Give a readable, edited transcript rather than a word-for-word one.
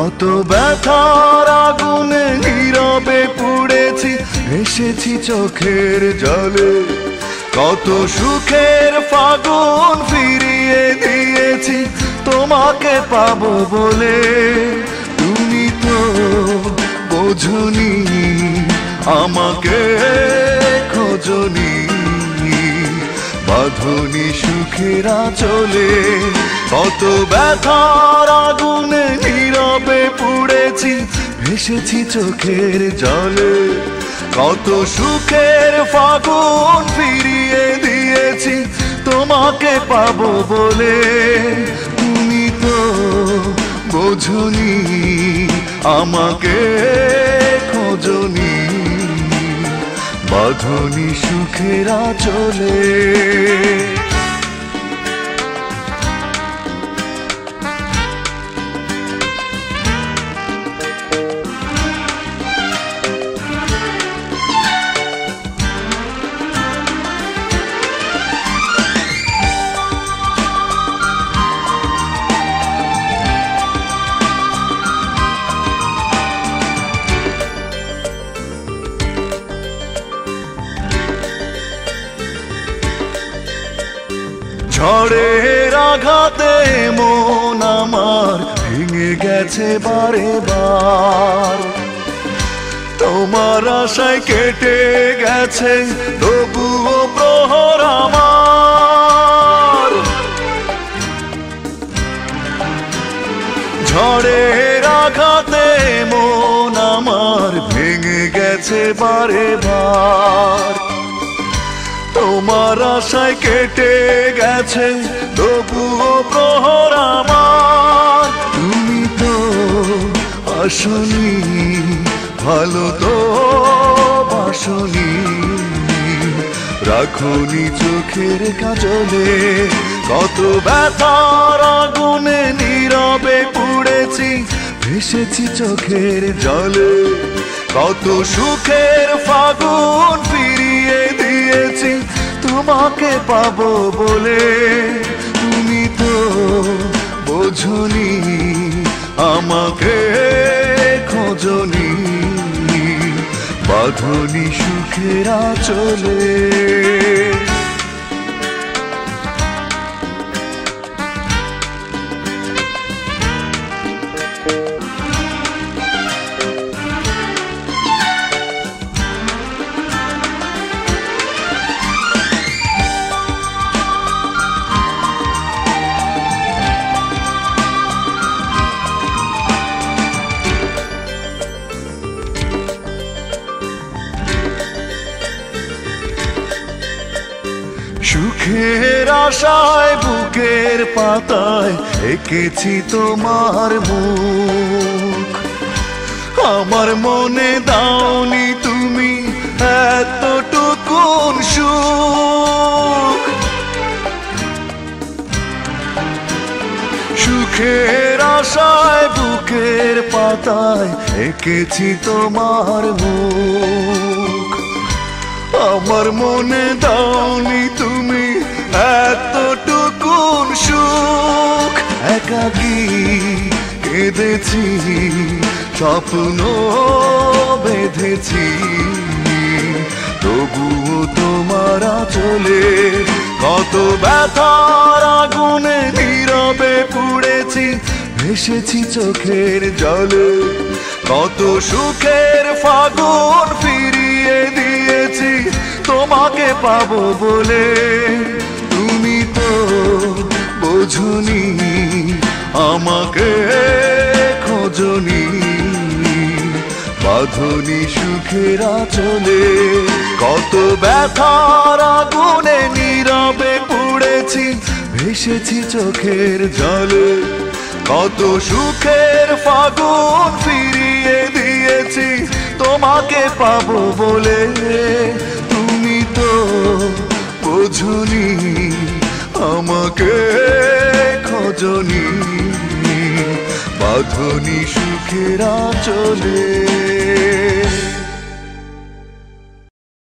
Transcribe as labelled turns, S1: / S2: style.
S1: কত ব্যথার আগুনে নীরবে পুড়েছি, ভেসেছি চোখের জলে। কত সুখের ফাগুন ফিরিয়ে দিয়েছি তোমাকে পাবো বলে। তুমি তো বোঝনি, আমাকে খোঁজনি, বাঁধনি সুখের আঁচলে। কত ব্যথার আগুনে নীরবে পুড়েছি, ভেসেছি চোখের জলে। কত সুখের ফাগুন ফিরিয়ে দিয়েছি তোমাকে পাবো বলে। তুমি তো বোঝনি, আমাকে খোঁজনি, বাঁধনি সুখের আঁচলে। ঝড়ের আঘাতে মন আমার ভেঙে গেছে বারে বার। তোমার আশায় কেটে গেছে তবুও প্রহর আমার। ঝড়ের আঘাতে মন আমার ভেঙে গেছে বারে বার। তোমার আশায় কেটে গেছে তবুও প্রহর আমার। তুমি তো আসনি, ভালো তো বাসনি, রাখনি চোখের কাজলে। কত ব্যথার আগুনে নীরবে পুড়েছি, ভেসেছি চোখের জলে। কত সুখের ফাগুন ফিরিয়ে দিয়েছি তোমাকে পাবো বলে। তুমি তো বোঝনি, আমাকে খোঁজনি, বাঁধনি সুখের আঁচলে। সুখের আশায় বুকের পাতায় এঁকেছি তোমার মুখ। আমার মনে দাওনি তুমি এতটুকুন সুখ। সুখের আশায় বুকের পাতায় এঁকেছি তোমার মুখ। আমার মনে দাওনি তুমি এতটুকুন সুখ। একাকী কেঁদেছি, স্বপ্ন বেঁধেছি, তবুও তোমার আঁচলে। কত ব্যথার আগুনে নীরবে পুড়েছি, ভেসেছি চোখের জলে। কত সুখের ফাগুন ফিরিয়ে দিয়েছি তোমাকে পাবো বলে। তুমি তো বোঝনি, আমাকে খোঁজনি, বাঁধনি সুখের আঁচলে। কত ব্যথার আগুনে নীরবে পুড়েছি, ভেসেছি চোখের জলে। কত সুখের ফাগুন ফিরিয়ে দিয়েছি তোমাকে পাবো বলে। তুমি তো বোঝনি, আমাকে খোঁজনি, বাঁধনি সুখের আঁচলে।